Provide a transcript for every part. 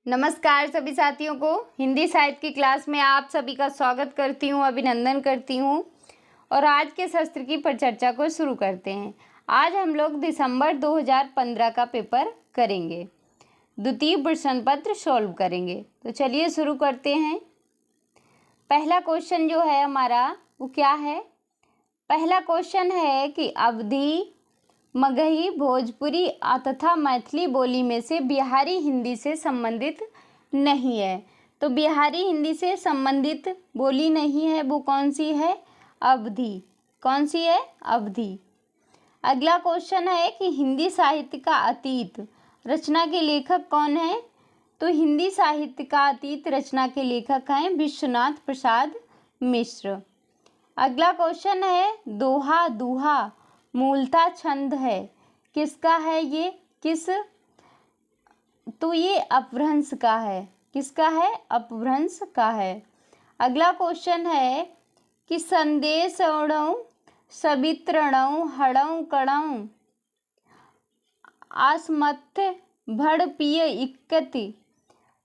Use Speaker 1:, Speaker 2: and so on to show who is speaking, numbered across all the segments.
Speaker 1: नमस्कार सभी साथियों को। हिंदी साहित्य की क्लास में आप सभी का स्वागत करती हूँ, अभिनंदन करती हूँ। और आज के शस्त्र की परिचर्चा को शुरू करते हैं। आज हम लोग दिसंबर 2015 का पेपर करेंगे, द्वितीय प्रश्न पत्र सॉल्व करेंगे। तो चलिए शुरू करते हैं। पहला क्वेश्चन जो है हमारा वो क्या है? पहला क्वेश्चन है कि अवधी, मगही, भोजपुरी तथा मैथिली बोली में से बिहारी हिंदी से संबंधित नहीं है। तो बिहारी हिंदी से संबंधित बोली नहीं है, वो कौन सी है? अवधी। कौन सी है? अवधी। अगला क्वेश्चन है कि हिंदी साहित्य का अतीत रचना के लेखक कौन है? तो हिंदी साहित्य का अतीत रचना के लेखक हैं विश्वनाथ प्रसाद मिश्र। अगला क्वेश्चन है दोहा, दूहा मूलतः छंद है, किसका है ये? किस? तो ये अपभ्रंश का है। किसका है? अपभ्रंश का है। अगला क्वेश्चन है कि संदेश ओढ़ऊं सवितरणऊं हड़ऊं कड़ऊं आसमथ भड़ पिय इक्कति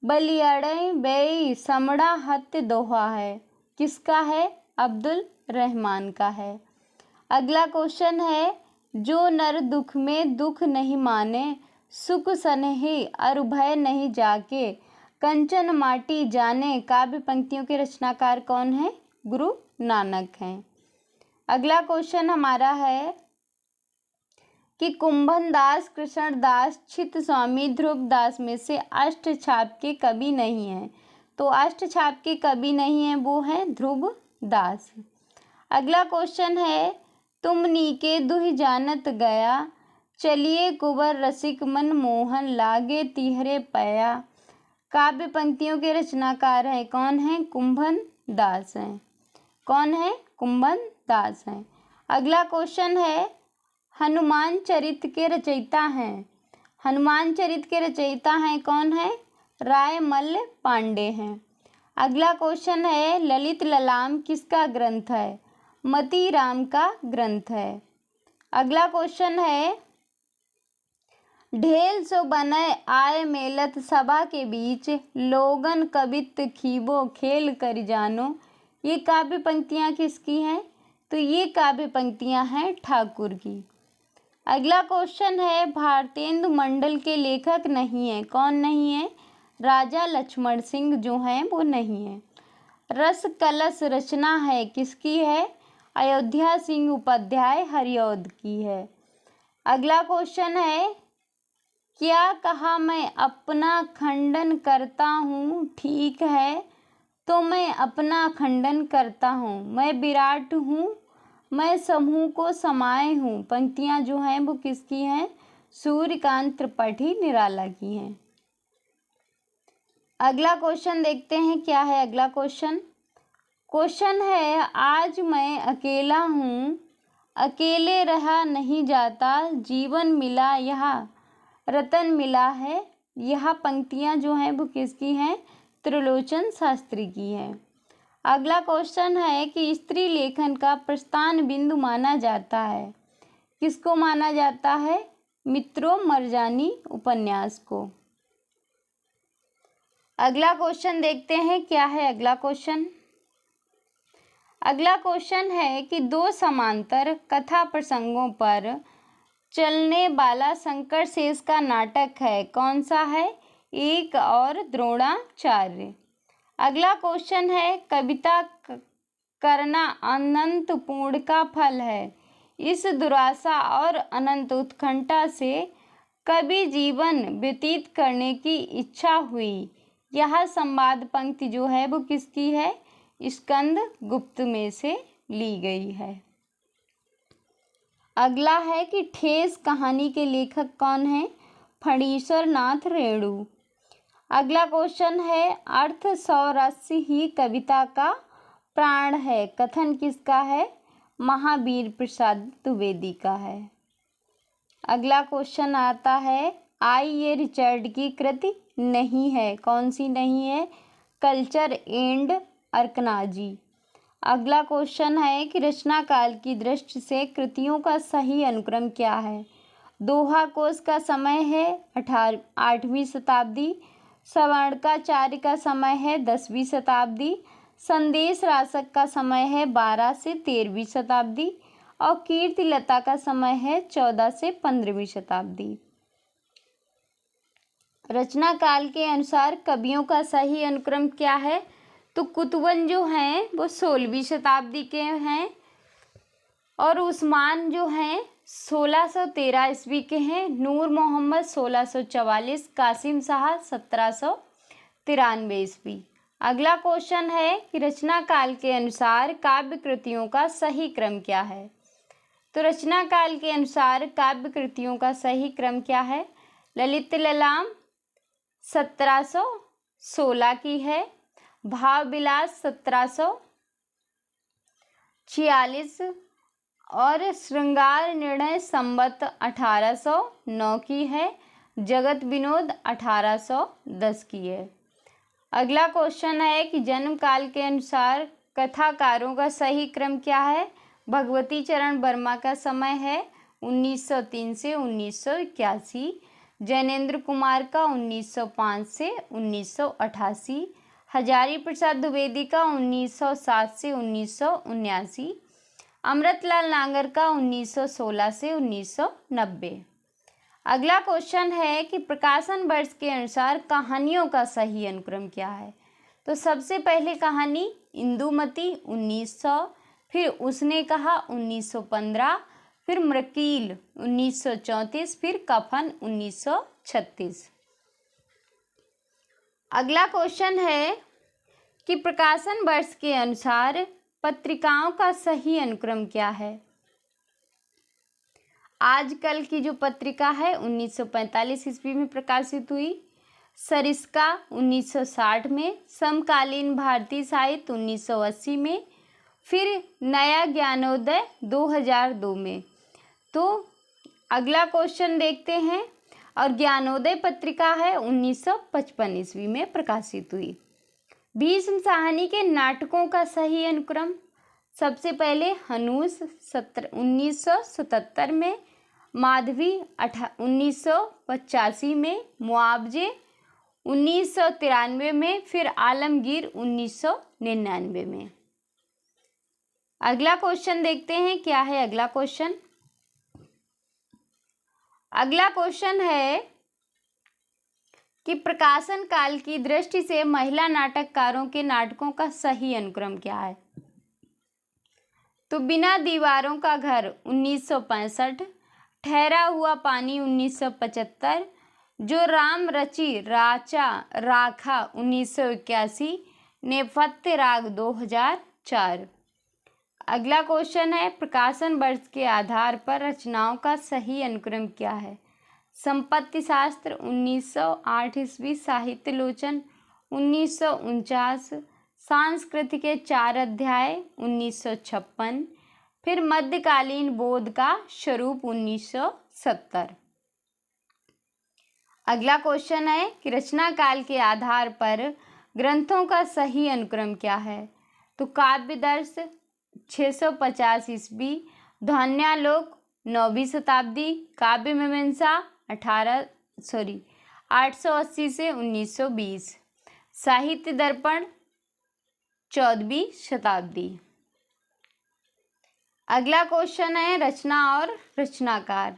Speaker 1: बलियड़ई बेई समड़ा हत्य दोहा है। किसका है? अब्दुल रहमान का है। अगला क्वेश्चन है जो नर दुख में दुख नहीं माने, सुख सनेही अरु भय नहीं जाके, कंचन माटी जाने। काव्य पंक्तियों के रचनाकार कौन है? गुरु नानक हैं। अगला क्वेश्चन हमारा है कि कुंभन दास, कृष्ण दास, चित स्वामी, ध्रुव दास में से अष्टछाप के कवि नहीं है। तो अष्टछाप के कवि नहीं है, वो है ध्रुव दास। अगला क्वेश्चन है तुम नीके दुहि जानत गया, चलिए कुंवर रसिक मन मोहन लागे तिहरे पया। काव्य पंक्तियों के रचनाकार है कौन है? कुंभन दास हैं। कौन है? कुंभन दास हैं। अगला क्वेश्चन है हनुमान चरित के रचयिता हैं। हनुमान चरित के रचयिता हैं कौन है? रायमल पांडे हैं। अगला क्वेश्चन है ललित ललाम किसका ग्रंथ है? मती राम का ग्रंथ है। अगला क्वेश्चन है ढेल सो बनय आय मेलत सभा के बीच, लोगन कवित खीबो खेल कर जानो। ये काव्य पंक्तियाँ किसकी हैं? तो ये काव्य पंक्तियाँ हैं ठाकुर की। अगला क्वेश्चन है भारतेंदु मंडल के लेखक नहीं है। कौन नहीं है? राजा लक्ष्मण सिंह जो हैं वो नहीं है। रस कलश रचना है किसकी है? अयोध्या सिंह उपाध्याय हरिऔध की है। अगला क्वेश्चन है क्या कहा मैं अपना खंडन करता हूँ, ठीक है तो मैं अपना खंडन करता हूँ, मैं विराट हूँ, मैं समूह को समाये हूँ। पंक्तियाँ जो हैं वो किसकी हैं? सूर्यकांत त्रिपाठी निराला की हैं। अगला क्वेश्चन देखते हैं क्या है अगला क्वेश्चन। क्वेश्चन है आज मैं अकेला हूँ, अकेले रहा नहीं जाता, जीवन मिला यहाँ रतन मिला है। यह पंक्तियाँ जो हैं वो किसकी हैं? त्रिलोचन शास्त्री की हैं। अगला क्वेश्चन है कि स्त्री लेखन का प्रस्थान बिंदु माना जाता है। किसको माना जाता है? मित्रों मरजानी उपन्यास को। अगला क्वेश्चन देखते हैं क्या है अगला क्वेश्चन। अगला क्वेश्चन है कि दो समांतर कथा प्रसंगों पर चलने वाला शंकर शेष का नाटक है। कौन सा है? एक और द्रोणाचार्य। अगला क्वेश्चन है कविता करना अनंत पूर्ण का फल है। इस दुराशा और अनंत उत्कंठा से कवि जीवन व्यतीत करने की इच्छा हुई। यह संवाद पंक्ति जो है वो किसकी है? स्कंद गुप्त में से ली गई है। अगला है कि ठेस कहानी के लेखक कौन है? फणीश्वर नाथ रेणु। अगला क्वेश्चन है अर्थ सौरस्य ही कविता का प्राण है। कथन किसका है? महावीर प्रसाद द्विवेदी का है। अगला क्वेश्चन आता है आई ये रिचर्ड की कृति नहीं है। कौन सी नहीं है? कल्चर एंड अर्कनाजी। अगला क्वेश्चन है कि रचना काल की दृष्टि से कृतियों का सही अनुक्रम क्या है? दोहा कोश का समय है 8वीं शताब्दी, सवर्णकाचार्य का समय है 10वीं शताब्दी। संदेश रासक का समय है 12 से 13वीं शताब्दी और कीर्तिलता का समय है 14 से 15वीं शताब्दी। रचना काल के अनुसार कवियों का सही अनुक्रम क्या है? तो कुतुबन जो हैं वो 16वीं शताब्दी के हैं और उस्मान जो हैं 1613 ईस्वी के हैं। नूर मोहम्मद 1644, कासिम शाह 1793 ईस्वी। अगला क्वेश्चन है कि रचना काल के अनुसार काव्य कृतियों का सही क्रम क्या है? तो रचना काल के अनुसार काव्य कृतियों का सही क्रम क्या है? ललित ललाम 1716 की है, भाव विलास 1746 और श्रृंगार निर्णय संवत 1809 की है, जगत विनोद 1810 की है। अगला क्वेश्चन है कि जन्म काल के अनुसार कथाकारों का सही क्रम क्या है? भगवती चरण वर्मा का समय है 1903 से 1981, जैनेन्द्र कुमार का 1905 से 1988, हजारी प्रसाद द्विवेदी का 1907 से 1979, अमृतलाल नागर का 1916 से 1990। अगला क्वेश्चन है कि प्रकाशन वर्ष के अनुसार कहानियों का सही अनुक्रम क्या है? तो सबसे पहले कहानी इंदुमती 1900, फिर उसने कहा 1915, फिर मृकील 1934, फिर कफन 1936। अगला क्वेश्चन है कि प्रकाशन वर्ष के अनुसार पत्रिकाओं का सही अनुक्रम क्या है? आजकल की जो पत्रिका है 1945 ईस्वी में प्रकाशित हुई, सरिस्का 1960 में, समकालीन भारतीय साहित्य 1980 में, फिर नया ज्ञानोदय 2002 में। तो अगला क्वेश्चन देखते हैं, और ज्ञानोदय पत्रिका है 1955 ईस्वी में प्रकाशित हुई। भीष्म साहनी के नाटकों का सही अनुक्रम, सबसे पहले हनूस 1977 में, माधवी 1985 में, मुआवजे 1993 में, फिर आलमगीर 1999 में। अगला क्वेश्चन देखते हैं क्या है अगला क्वेश्चन। अगला क्वेश्चन है कि प्रकाशन काल की दृष्टि से महिला नाटककारों के नाटकों का सही अनुक्रम क्या है? तो बिना दीवारों का घर 1965, ठहरा हुआ पानी 1975, जो राम रची राचा राखा 1981, नेपथ्य राग 2004। अगला क्वेश्चन है प्रकाशन वर्ष के आधार पर रचनाओं का सही अनुक्रम क्या है? संपत्ति शास्त्र 1908 ईस्वी, साहित्य लोचन 1949, संस्कृत के 4 अध्याय 1956, फिर मध्यकालीन बोध का स्वरूप 1970। अगला क्वेश्चन है कि रचना काल के आधार पर ग्रंथों का सही अनुक्रम क्या है? तो काव्यदर्श 650 ईस्वी, ध्वन्यालोक 9वीं शताब्दी, काव्य मीमांसा 880 से 1920, साहित्य दर्पण 14वीं शताब्दी। अगला क्वेश्चन है रचना और रचनाकार।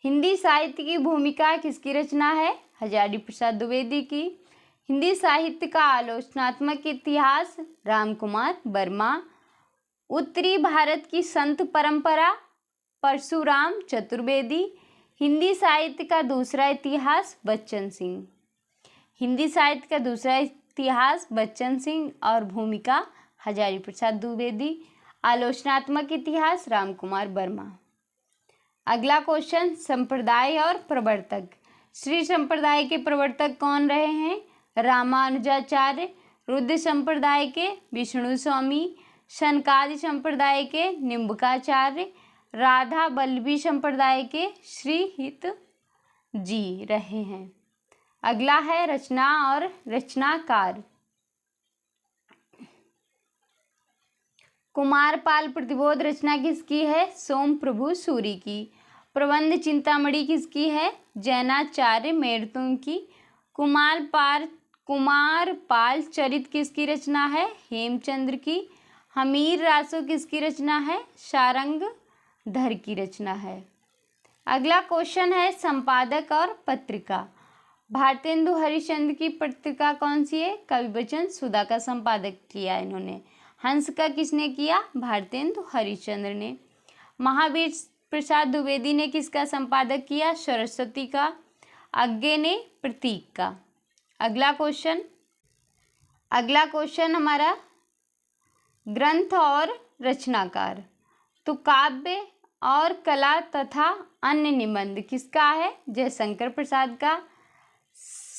Speaker 1: हिंदी साहित्य की भूमिका किसकी रचना है? हजारी प्रसाद द्विवेदी की। हिंदी साहित्य का आलोचनात्मक इतिहास रामकुमार वर्मा। उत्तरी भारत की संत परंपरा परशुराम चतुर्वेदी। हिंदी साहित्य का दूसरा इतिहास बच्चन सिंह। हिंदी साहित्य का दूसरा इतिहास बच्चन सिंह और भूमिका हजारी प्रसाद द्विवेदी। आलोचनात्मक इतिहास रामकुमार वर्मा। अगला क्वेश्चन संप्रदाय और प्रवर्तक। श्री संप्रदाय के प्रवर्तक कौन रहे हैं? रामानुजाचार्य। रुद्र संप्रदाय के विष्णु स्वामी। शनकादि संप्रदाय के निम्बकाचार्य। राधा वल्लभी संप्रदाय के श्री हित जी रहे हैं। अगला है रचना और रचनाकार। कुमारपाल प्रतिबोध रचना किसकी है? सोम प्रभु सूरी की। प्रबंध चिंतामणि किसकी है? जैनाचार्य मेड़तुंग की। कुमार पाल चरित किसकी रचना है? हेमचंद्र की। हमीर रासो किसकी रचना है? शारंगधर की रचना है। अगला क्वेश्चन है संपादक और पत्रिका। भारतेंदु हरिश्चंद्र की पत्रिका कौन सी है? कवि बचन सुधा का संपादक किया इन्होंने। हंस का किसने किया? भारतेंदु हरिश्चंद्र ने। महावीर प्रसाद द्विवेदी ने किसका संपादक किया? सरस्वती का। अज्ञे ने प्रतीक का। अगला क्वेश्चन हमारा ग्रंथ और रचनाकार। तो काव्य और कला तथा अन्य निबंध किसका है? जयशंकर प्रसाद का।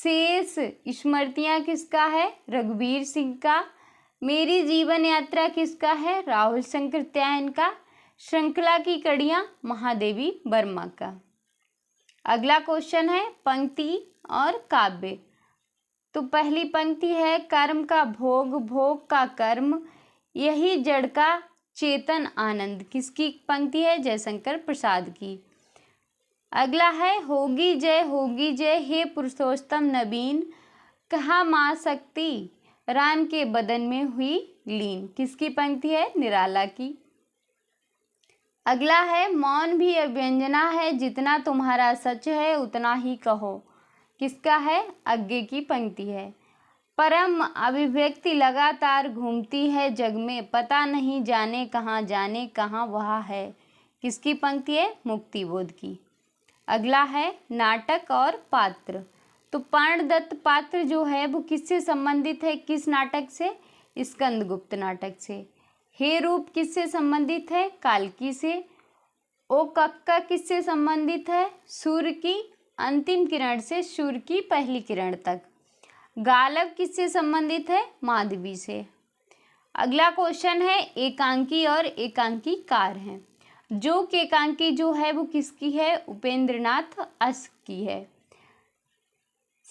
Speaker 1: शेष स्मृतियाँ किसका है? रघुवीर सिंह का। मेरी जीवन यात्रा किसका है? राहुल शंकर त्यायन का। श्रृंखला की कड़ियाँ महादेवी वर्मा का। अगला क्वेश्चन है पंक्ति और काव्य। तो पहली पंक्ति है कर्म का भोग, भोग का कर्म, यही जड़ का चेतन आनंद। किसकी पंक्ति है? जयशंकर प्रसाद की। अगला है होगी जय हे पुरुषोत्तम नवीन, कहा माँ शक्ति राम के बदन में हुई लीन। किसकी पंक्ति है? निराला की। अगला है मौन भी अव्यंजना है, जितना तुम्हारा सच है उतना ही कहो। किसका है? अज्ञे की पंक्ति है। परम अभिव्यक्ति लगातार घूमती है जग में, पता नहीं जाने कहाँ वह है। किसकी पंक्ति है? मुक्तिबोध की। अगला है नाटक और पात्र। तो प्राणदत्त पात्र जो है वो किससे संबंधित है? किस नाटक से? स्कंदगुप्त नाटक से। हे रूप किससे संबंधित है? काल्की से। ओ कक्का किससे संबंधित है? सूर्य की अंतिम किरण से सूर्य की पहली किरण तक। गालव किससे संबंधित है? माधवी से। अगला क्वेश्चन है एकांकी और एकांकीकार हैं। जोक एकांकी जो है वो किसकी है? उपेंद्रनाथ अश्क की है।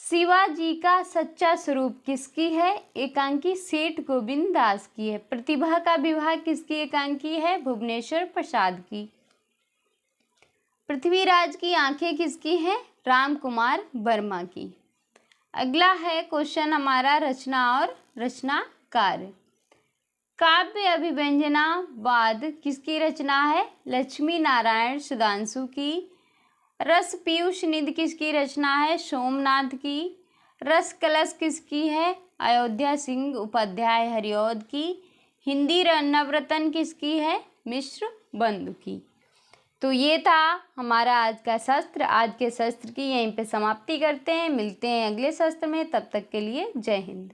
Speaker 1: शिवाजी का सच्चा स्वरूप किसकी है? एकांकी सेठ गोविंद दास की है। प्रतिभा का विवाह किसकी एकांकी है? भुवनेश्वर प्रसाद की। पृथ्वीराज की आंखें किसकी हैं? राम कुमार वर्मा की। अगला है क्वेश्चन हमारा रचना और रचनाकार। काव्य अभिव्यंजनावाद किसकी रचना है? लक्ष्मी नारायण सुधांशु की। रस पीयूष निधि किसकी रचना है? सोमनाथ की। रस कलश किसकी है? अयोध्या सिंह उपाध्याय हरिऔध की। हिंदी नवरत्न किसकी है? मिश्र बंधु की। तो ये था हमारा आज का शस्त्र। आज के शस्त्र की यहीं पे समाप्ति करते हैं। मिलते हैं अगले शस्त्र में, तब तक के लिए जय हिंद।